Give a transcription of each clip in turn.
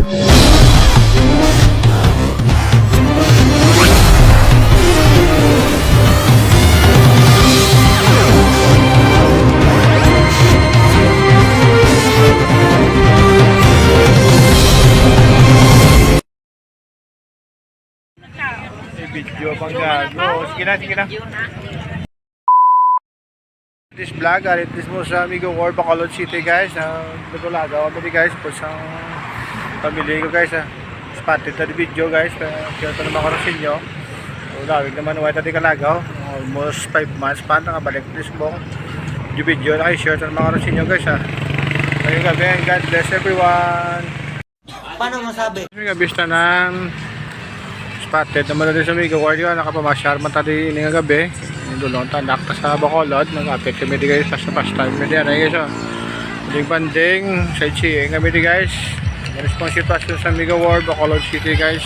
Video pang gago. Sige na. This vlog, alit this mo sa Amigo War, Bacolod City guys. Nagulaga kami guys po sa pamilya ko guys. Spotted na video guys. Kaya ito naman ko rin sa inyo. Lawig naman white at ikalagaw. Almost 5 months pa. Nakabalik this mo. Video na kayo share ito naman ko rin sa inyo guys. Ngayong gabi and God bless everyone. Paano masabi? Ngayong gabi na ng spotted naman natin sa Amigo War yun. Nakapamasyar man tayo ngayong gabi. Dulong tanak sa Bacolod, nag-apit kami di guys sa pastime kami diyan ay guys. Banding sightseeing kami di guys. Responsive passion sa Amigo War, Bacolod City guys.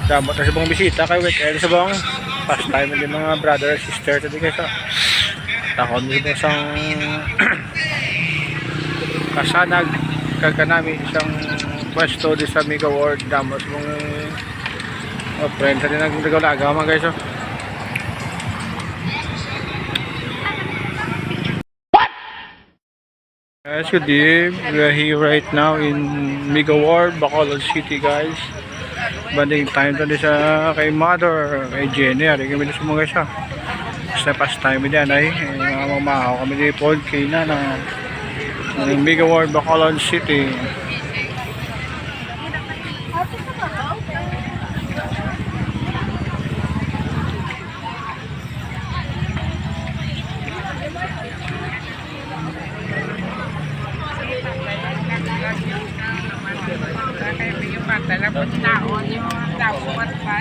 Dapat na sa bang bisita kay weekend sa bang pastime din mga brother sister di guys. Takon dito sang kasanag kaganami isang pwesto di sa Amigo War, damos mong friend sa din nagdagaw-lagaw mga guys. Guys, good day. We are here right now in Amigo War, Bacolod City guys. Banding time to sa kay mother, kay Jenny. Ari kami na sumugay siya. Sa past time din ay mga mamahaw kami ni Paul Kina na Amigo War, Bacolod City. Talagang taon yung dapat pa.